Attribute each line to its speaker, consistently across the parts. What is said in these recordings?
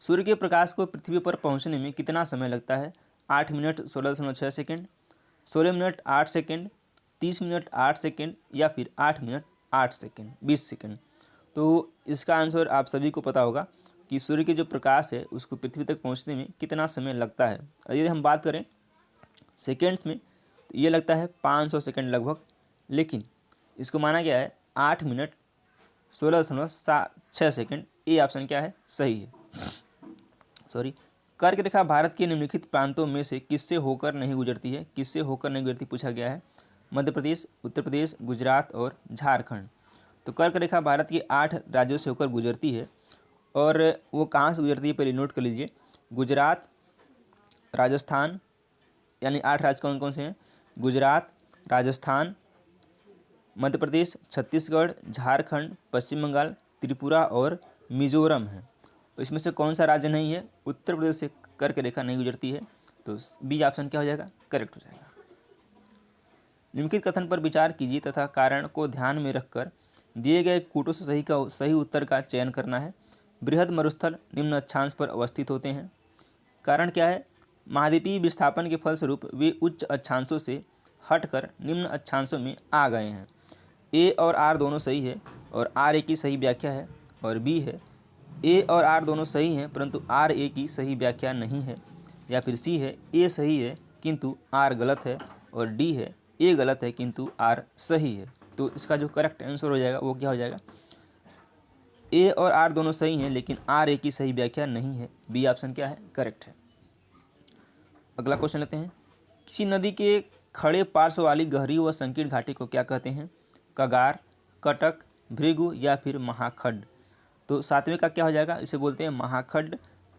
Speaker 1: सूर्य के प्रकाश को पृथ्वी पर पहुंचने में कितना समय लगता है? 8 minute 16.6 second, 16 minute 8 second, 30 minute 8 second या फिर 8 मिनट 8 सेकेंड 20 सेकेंड। तो इसका आंसर आप सभी को पता होगा कि सूर्य के जो प्रकाश है उसको पृथ्वी तक पहुंचने में कितना समय लगता है। और यदि हम बात करें सेकेंड्स में तो ये लगता है 500 सेकेंड लगभग, लेकिन इसको माना गया है 8 मिनट 16.6 सेकेंड। ये ऑप्शन क्या है? सही है। सॉरी, कर्क रेखा भारत के निम्नलिखित प्रांतों में से किससे होकर नहीं गुजरती है? किससे होकर नहीं गुजरती पूछा गया है। मध्य प्रदेश, उत्तर प्रदेश, गुजरात और झारखंड। तो कर्क रेखा भारत के 8 राज्यों से होकर गुजरती है। और वो कहाँ से गुजरती है पहले नोट कर लीजिए। गुजरात, राजस्थान, यानी 8 राज्य कौन कौन से हैं? गुजरात, राजस्थान, मध्य प्रदेश, छत्तीसगढ़, झारखंड, पश्चिम बंगाल, त्रिपुरा और मिजोरम है। तो इसमें से कौन सा राज्य नहीं है? उत्तर प्रदेश से कर्क रेखा नहीं गुजरती है। तो बी ऑप्शन क्या हो जाएगा? करेक्ट हो जाएगा। निम्नलिखित कथन पर विचार कीजिए तथा कारण को ध्यान में रखकर दिए गए कूटों से सही उत्तर का चयन करना है। बृहद मरुस्थल निम्न अक्षांश पर अवस्थित होते हैं। कारण क्या है? महाद्वीपीय विस्थापन के फलस्वरूप वे उच्च अक्षांशों से हटकर निम्न अक्षांशों में आ गए हैं। ए और आर दोनों सही है और आर ए की सही व्याख्या है। और बी है ए और आर दोनों सही हैं परंतु आर ए की सही व्याख्या नहीं है। या फिर सी है ए सही है किंतु आर गलत है। और डी है ए गलत है किंतु आर सही है। तो इसका जो करेक्ट आंसर हो जाएगा वो क्या हो जाएगा? ए और आर दोनों सही हैं लेकिन आर ए की सही व्याख्या नहीं है। बी ऑप्शन क्या है? करेक्ट है। अगला क्वेश्चन लेते हैं। किसी नदी के खड़े पार्श्व वाली गहरी व संकीर्ण घाटी को क्या कहते हैं? कगार, कटक, भृगु या फिर महाखड्ड। तो सातवें का क्या हो जाएगा? इसे बोलते हैं महाखड्ड,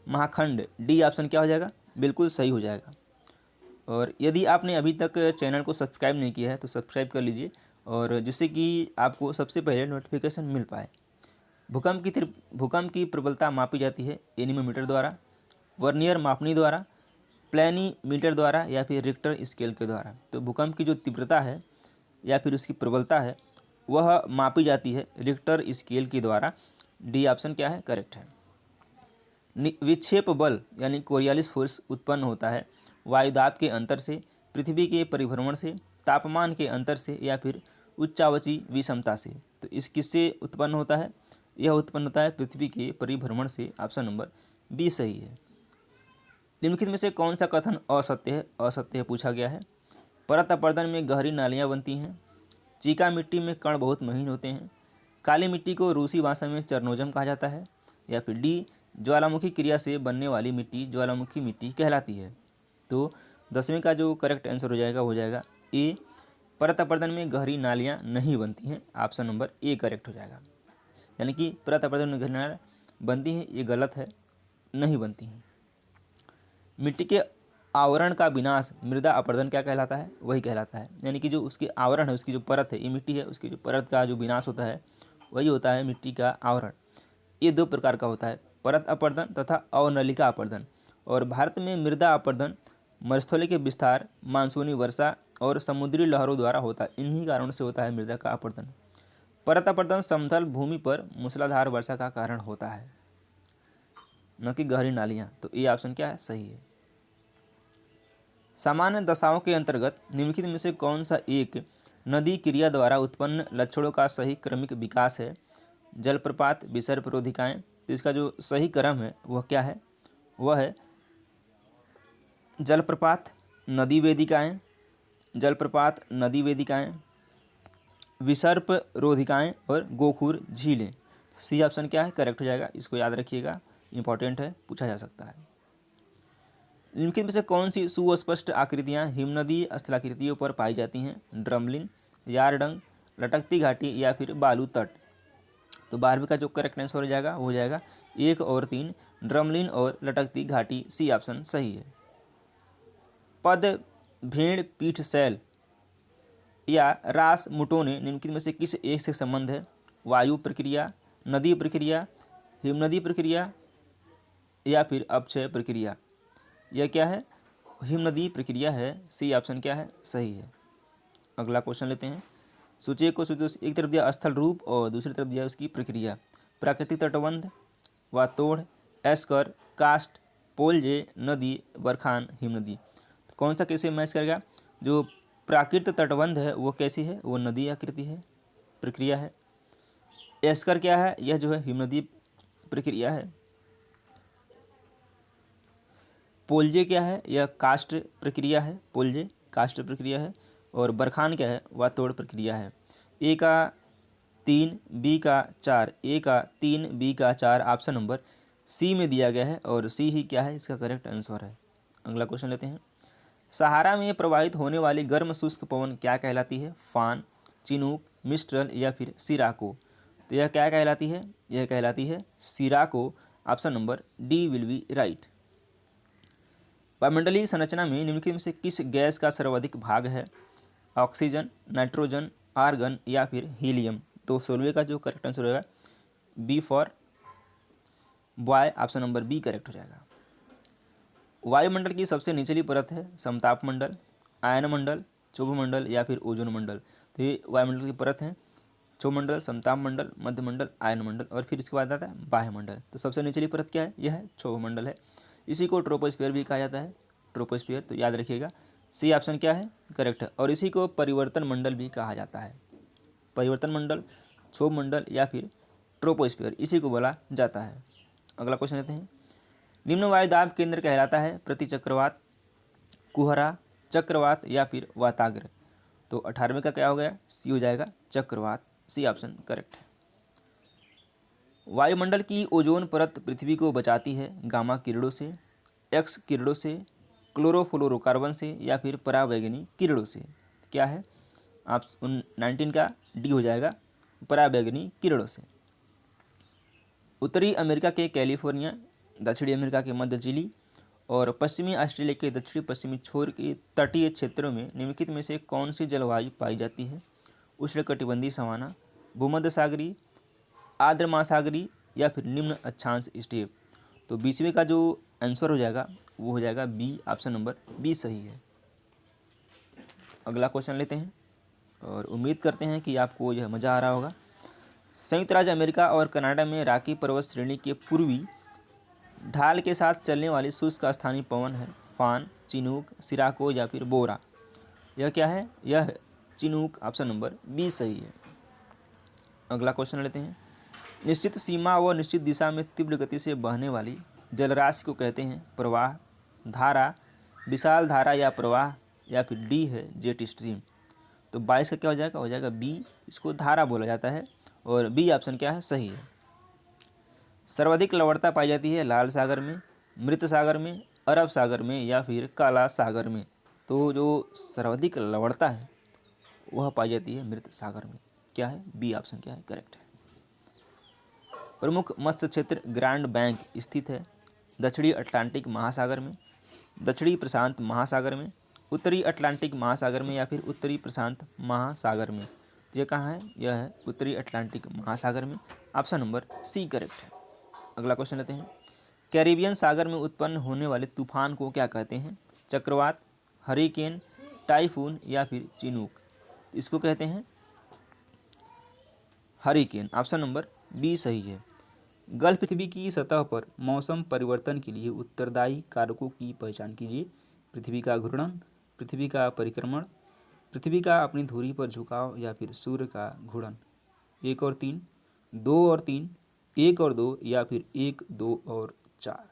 Speaker 1: महाखंड। डी ऑप्शन क्या हो जाएगा? बिल्कुल सही हो जाएगा। और यदि आपने अभी तक चैनल को सब्सक्राइब नहीं किया है तो सब्सक्राइब कर लीजिए, और जिससे कि आपको सबसे पहले नोटिफिकेशन मिल पाए। भूकंप की प्रबलता मापी जाती है एनीमोमीटर द्वारा, वर्नियर मापनी द्वारा, प्लेनीमीटर द्वारा या फिर रिक्टर स्केल के द्वारा। तो भूकंप की जो तीव्रता है या फिर उसकी प्रबलता है वह मापी जाती है रिक्टर स्केल के द्वारा। डी ऑप्शन क्या है? करेक्ट है। विक्षेप बल यानी कोरियालिस फोर्स उत्पन्न होता है वायुदाब के अंतर से, पृथ्वी के परिभ्रमण से, तापमान के अंतर से या फिर उच्चावची विषमता से। तो इस किससे उत्पन्न होता है? यह उत्पन्न होता है पृथ्वी के परिभ्रमण से। ऑप्शन नंबर बी सही है। निम्नलिखित में से कौन सा कथन असत्य है? असत्य है पूछा गया है। परत अपरदन में गहरी नालियाँ बनती हैं। चीका मिट्टी में कण बहुत महीन होते हैं। काली मिट्टी को रूसी भाषा में चरनोजम कहा जाता है। या फिर डी ज्वालामुखी क्रिया से बनने वाली मिट्टी ज्वालामुखी मिट्टी कहलाती है। तो 10वें का जो करेक्ट आंसर हो जाएगा ए, परत अपरदन में गहरी नालियाँ नहीं बनती हैं। ऑप्शन नंबर ए करेक्ट हो जाएगा। यानी कि परत अपरदन में गहरी नालियाँ बनती हैं, ये गलत है, नहीं बनती हैं। मिट्टी के आवरण का विनाश मृदा अपरदन क्या कहलाता है? वही कहलाता है। यानी कि जो उसके आवरण है, उसकी जो परत है, ये मिट्टी है, उसकी जो परत का जो विनाश होता है वही होता है मिट्टी का आवरण। ये 2 प्रकार का होता है, परत अपरदन तथा अवनलिका अपरदन। और भारत में मृदा अपरदन मरुस्थलीय के विस्तार, मानसूनी वर्षा और समुद्री लहरों द्वारा होता है। इन्हीं कारणों से होता है मृदा का अपरदन। परत अपरदन समतल भूमि पर मूसलाधार वर्षा का कारण होता है, न कि गहरी नालियाँ। तो ये ऑप्शन क्या है? सही है। सामान्य दशाओं के अंतर्गत निम्नलिखित में से कौन सा एक नदी क्रिया द्वारा उत्पन्न लक्षणों का सही क्रमिक विकास है? जलप्रपात, विसर्प रोधिकाएँ। तो इसका जो सही क्रम है वह क्या है? वह है जलप्रपात, नदी वेदिकाएँ, जलप्रपात, नदी वेदिकाएँ, विसर्प रोधिकाएँ और गोखूर झीलें। सी ऑप्शन क्या है? करेक्ट हो जाएगा। इसको याद रखिएगा, इंपॉर्टेंट है, पूछा जा सकता है। निम्नलिखित में से कौन सी सुस्पष्ट आकृतियाँ हिमनदी स्थलाकृतियों पर पाई जाती हैं? ड्रमलिन, यारडंग, लटकती घाटी या फिर बालू तट। तो 12वें का जो करेक्ट आंसर हो जाएगा वो हो जाएगा 1 और 3, ड्रमलिन और लटकती घाटी। सी ऑप्शन सही है। पद, भेड़, पीठ शैल या रास मुटोने निम्नलिखित में से किस एक से संबंध है? वायु प्रक्रिया, नदी प्रक्रिया, हिमनदी प्रक्रिया या फिर अपक्षय प्रक्रिया। यह क्या है? हिमनदी प्रक्रिया है। सी ऑप्शन क्या है? सही है। अगला क्वेश्चन लेते हैं। सूची को एक तरफ दिया स्थल रूप और दूसरी तरफ दिया उसकी प्रक्रिया। प्राकृतिक तटबंध, वातोड़, एस्कर, कास्ट, पोलजे नदी, बरखान हिमनदी। तो कौन सा कैसे मैच करेगा? जो प्राकृत तटबंध है वो कैसी है? वो नदी आकृति है, प्रक्रिया है। एस्कर क्या है? यह जो है हिमनदी प्रक्रिया है। पोलजे क्या है? यह कास्ट प्रक्रिया है, पोलजे कास्ट प्रक्रिया है। और बरखान क्या है? वह तोड़ प्रक्रिया है। ए का 3, बी का 4, ए का 3, बी का 4 ऑप्शन नंबर सी में दिया गया है और सी ही क्या है? इसका करेक्ट आंसर है। अगला क्वेश्चन लेते हैं। सहारा में प्रवाहित होने वाली गर्म शुष्क पवन क्या कहलाती है? फान, चिनूक, मिस्ट्रल या फिर सिराको। तो यह क्या कहलाती है? यह कहलाती है sirocco. Option number D will be right. वायुमंडलीय संरचना में निम्नलिखित में से किस गैस का सर्वाधिक भाग है? ऑक्सीजन, नाइट्रोजन, आर्गन या फिर हीलियम। तो 16वें का जो करेक्ट आंसर होगा B for boy, option number B correct हो जाएगा। वायुमंडल की सबसे निचली परत है समताप मंडल, आयन मंडल, क्षोभ मंडल या फिर ओजोन मंडल। तो ये वायुमंडल की परत है क्षोभ मंडल, समताप मंडल, मध्य मंडल, आयन मंडल और फिर इसके बाद आता है बाह्य मंडल। तो सबसे निचली परत क्या है? यह है क्षोभ मंडल है। इसी को ट्रोपोस्फीयर भी कहा जाता है, ट्रोपोस्फीयर। तो याद रखिएगा सी ऑप्शन क्या है? करेक्ट है। और इसी को परिवर्तन मंडल भी कहा जाता है। परिवर्तन मंडल, क्षोभ मंडल या फिर ट्रोपोस्फीयर, इसी को बोला जाता है। अगला क्वेश्चन लेते हैं। निम्न वायुदाब केंद्र कहलाता है प्रति चक्रवात, कुहरा, चक्रवात या फिर वाताग्र। तो 18वें का क्या हो गया? सी हो जाएगा चक्रवात, सी ऑप्शन करेक्ट है। वायुमंडल की ओजोन परत पृथ्वी को बचाती है गामा किरणों से, एक्स किरणों से, क्लोरोफ्लोरोकार्बन से या फिर पराबैंगनी किरणों से। क्या है? आप 19 का डी हो जाएगा पराबैंगनी किरणों से। उत्तरी अमेरिका के कैलिफोर्निया, दक्षिणी अमेरिका के मध्य चिली और पश्चिमी ऑस्ट्रेलिया के दक्षिणी पश्चिमी छोर के तटीय क्षेत्रों में निम्नलिखित में से कौन सी जलवायु पाई जाती है? उष्णकटिबंधीय सवाना, भूमध्य सागरीय, आर्द्र महासागरीय या फिर निम्न अक्षांश स्टेप। तो 20वें का जो आंसर हो जाएगा वो हो जाएगा बी, ऑप्शन नंबर बी सही है। अगला क्वेश्चन लेते हैं और उम्मीद करते हैं कि आपको यह मज़ा आ रहा होगा। संयुक्त राज्य अमेरिका और कनाडा में रॉकी पर्वत श्रेणी के पूर्वी ढाल के साथ चलने वाली शुष्क स्थानीय पवन है फान, चिनूक, सिराको या फिर बोरा। यह क्या है? यह है चिनूक, ऑप्शन नंबर बी सही है। अगला क्वेश्चन लेते हैं। निश्चित सीमा व निश्चित दिशा में तीव्र गति से बहने वाली जलराशि को कहते हैं प्रवाह, धारा, विशाल धारा या प्रवाह या फिर डी है जेट स्ट्रीम। तो 22 का क्या हो जाएगा? हो जाएगा बी, इसको धारा बोला जाता है और बी ऑप्शन क्या है? सही है। सर्वाधिक लवणता पाई जाती है लाल सागर में, मृत सागर में, अरब सागर में या फिर काला सागर में। तो जो सर्वाधिक लवणता है वह पाई जाती है मृत सागर में। क्या है? बी ऑप्शन क्या है? करेक्ट है। प्रमुख मत्स्य क्षेत्र ग्रैंड बैंक स्थित है दक्षिणी अटलांटिक महासागर में, दक्षिणी प्रशांत महासागर में, उत्तरी अटलांटिक महासागर में या फिर उत्तरी प्रशांत महासागर में। तो यह कहाँ है? यह है उत्तरी अटलांटिक महासागर में, ऑप्शन नंबर सी करेक्ट है। अगला क्वेश्चन लेते हैं। कैरिबियन सागर में उत्पन्न होने वाले तूफान को क्या कहते हैं? चक्रवात, हरिकेन, टाइफून या फिर चिनूक। तो इसको कहते हैं हरिकेन, ऑप्शन नंबर बी सही है। गल्फ पृथ्वी की सतह पर मौसम परिवर्तन के लिए उत्तरदायी कारकों की पहचान कीजिए। पृथ्वी का घूर्णन, पृथ्वी का परिक्रमण, पृथ्वी का अपनी धुरी पर झुकाव या फिर सूर्य का घूर्णन। 1 और 3, 2 और 3, 1 और 2 या फिर 1, 2 और 4।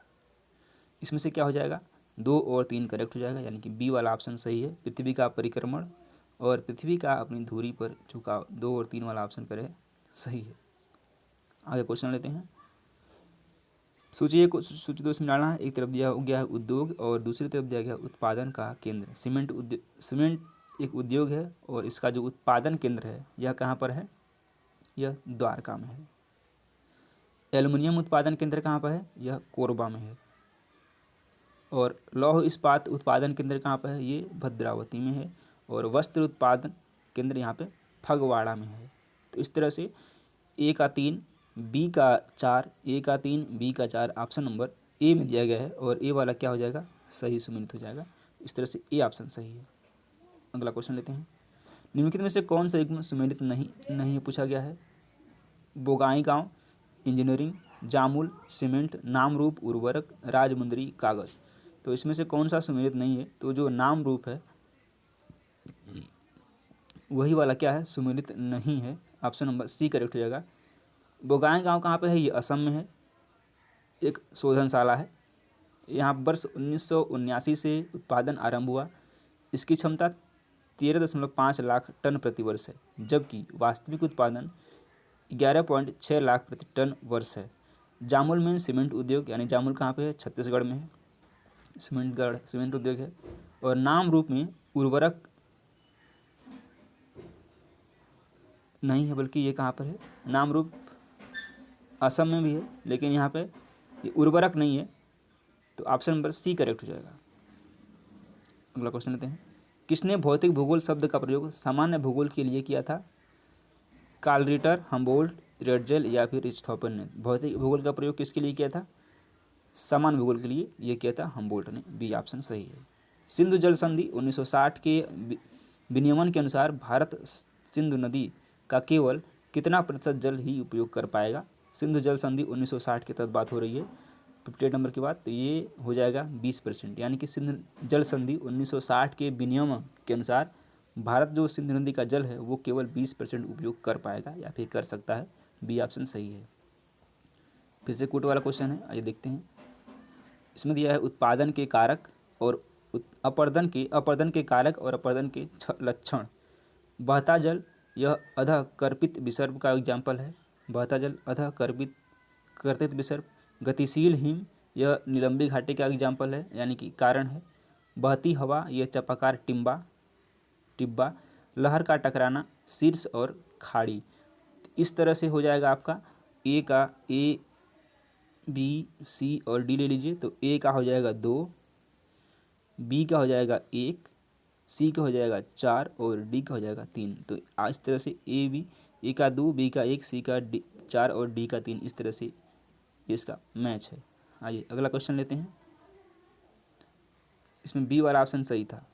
Speaker 1: इसमें से क्या हो जाएगा? 2 और 3 करेक्ट हो जाएगा, यानी कि बी वाला ऑप्शन सही है। पृथ्वी का परिक्रमण और पृथ्वी का अपनी धुरी पर झुकाव, 2 और 3 वाला ऑप्शन करें सही है। आगे क्वेश्चन लेते हैं। सूची दो इसमें डालना है। एक तरफ दिया गया है उद्योग और दूसरी तरफ दिया गया उत्पादन का केंद्र। सीमेंट एक उद्योग है और इसका जो उत्पादन केंद्र है यह कहाँ पर है? यह द्वारका में है। एल्युमिनियम उत्पादन केंद्र कहाँ पर है? यह कोरबा में है। और लौह इस्पात उत्पादन केंद्र कहाँ पर है? ये भद्रावती में है। और वस्त्र उत्पादन केंद्र यहाँ पे फगवाड़ा में है। तो इस तरह से ए का 3, बी का 4, ए का 3, बी का 4 ऑप्शन नंबर ए में दिया गया है और ए वाला क्या हो जाएगा? सही सुमेलित हो जाएगा। इस तरह से ए ऑप्शन सही है। अगला क्वेश्चन लेते हैं। निम्नलिखित में से कौन सा युग्म सुमेलित नहीं पूछा गया है? बोगाईगांव इंजीनियरिंग, जामुल, सीमेंट, नाम रूप, उर्वरक, राजमुंदरी, कागज। तो इसमें से कौन सा सुमेलित नहीं है? तो जो नाम रूप है वही वाला क्या है, सुमेलित नहीं है। ऑप्शन नंबर सी करेक्ट हो जाएगा। बोगाई गांव कहाँ पे है? ये असम में है। एक शोधनशाला है। यहाँ वर्ष 1979 से उत्पादन आरंभ हुआ। इसकी क्षमता 13.5 लाख टन प्रति वर्ष है, जबकि वास्तविक उत्पादन 11.6 लाख प्रति टन वर्ष है। जामुल में सीमेंट उद्योग, यानी जामुल कहाँ पे है? छत्तीसगढ़ में है। सीमेंट उद्योग है। और नाम रूप में उर्वरक नहीं है, बल्कि ये कहाँ पर है? नाम रूप असम में भी है, लेकिन यहाँ पे ये उर्वरक नहीं है। तो ऑप्शन नंबर सी करेक्ट हो जाएगा। अगला क्वेश्चन लेते हैं। किसने भौतिक भूगोल शब्द का प्रयोग सामान्य भूगोल के लिए किया था? कार्ल रिटर, हम्बोल्ट, रेडजेल या फिर रिच्थॉफन ने भौतिक भूगोल का प्रयोग किसके लिए किया था? सामान्य भूगोल के लिए ये किया था हम्बोल्ट ने। बी ऑप्शन सही है। सिंधु जल संधि 1960 के विनियमन के अनुसार भारत सिंधु नदी का केवल कितना प्रतिशत जल ही उपयोग कर पाएगा? सिंधु जल संधि 1960 के तहत बात हो रही है, 58 नंबर की बात। तो ये हो जाएगा 20%, यानी कि सिंधु जल संधि 1960 के विनियम के अनुसार भारत जो सिंधु नदी का जल है वो केवल 20% उपयोग कर पाएगा या फिर कर सकता है। बी ऑप्शन सही है। फिर से कूट वाला क्वेश्चन है, आइए देखते हैं। इसमें दिया है उत्पादन के कारक और अपरदन के कारक और अपरदन के लक्षण। बहता जल, यह अधः कर्पित विसर्ग का एग्जाम्पल है। बहता जल अधः कर्पित विसर्ग। गतिशील हिम, यह नीलंबी घाटी का एग्जाम्पल है, यानी कि कारण है। बहती हवा, यह चपाकार टिब्बा। लहर का टकराना, शीर्ष और खाड़ी। इस तरह से हो जाएगा आपका ए का ए बी सी और डी ले लीजिए। तो ए का हो जाएगा 2, बी का हो जाएगा 1, सी का हो जाएगा 4 और डी का हो जाएगा 3। तो इस तरह से ए का 2, बी का 1, सी का 4 और डी का 3, इस तरह से इसका मैच है। आइए अगला क्वेश्चन लेते हैं। इसमें बी वाला ऑप्शन सही था।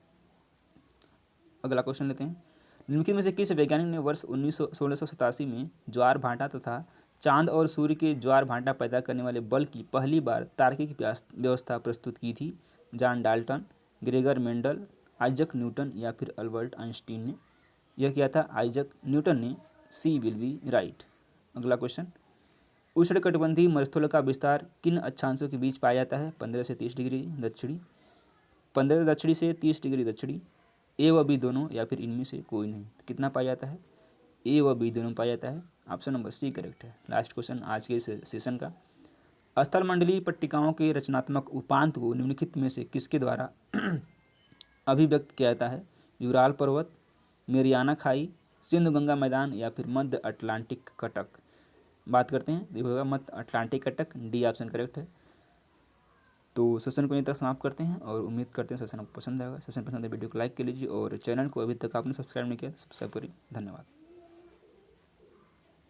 Speaker 1: अगला क्वेश्चन लेते हैं। निम्नलिखित में से किस वैज्ञानिक ने वर्ष 1687 में ज्वार भाटा तथा चांद और सूर्य के ज्वार भाटा पैदा करने वाले बल की पहली बार तार्किक व्यवस्था प्रस्तुत की थी? John Dalton, Gregor Mendel, Isaac Newton या फिर अल्बर्ट आइंस्टीन ने यह किया था? आइजक न्यूटन ने। सी विल बी राइट। अगला क्वेश्चन। उष्णकटिबंधीय मरुस्थल का विस्तार किन अक्षांशों के बीच पाया जाता है? 15 से 30 डिग्री दक्षिणी, 15 दक्षिणी से 30 डिग्री दक्षिणी, ए व बी दोनों या फिर इनमें से कोई नहीं। तो कितना पाया जाता है? ए व बी दोनों पाया जाता है। ऑप्शन नंबर सी करेक्ट है। लास्ट क्वेश्चन आज के सेशन का। स्थल मंडलीय पट्टिकाओं के रचनात्मक उपांत को निम्नलिखित में से किसके द्वारा अभिव्यक्त किया जाता है? यूराल पर्वत, मेरियाना खाई, सिंधु गंगा मैदान या फिर मध्य अटलांटिक कटक। बात करते हैं, देखिएगा मध्य अटलांटिक कटक। डी ऑप्शन करेक्ट है। तो सेशन को यहीं तक समाप्त करते हैं और उम्मीद करते हैं सेशन आपको पसंद आएगा। सेशन पसंद है वीडियो को लाइक कर लीजिए और चैनल को अभी तक आपने सब्सक्राइब नहीं किया तो सब्सक्राइब करिए। धन्यवाद।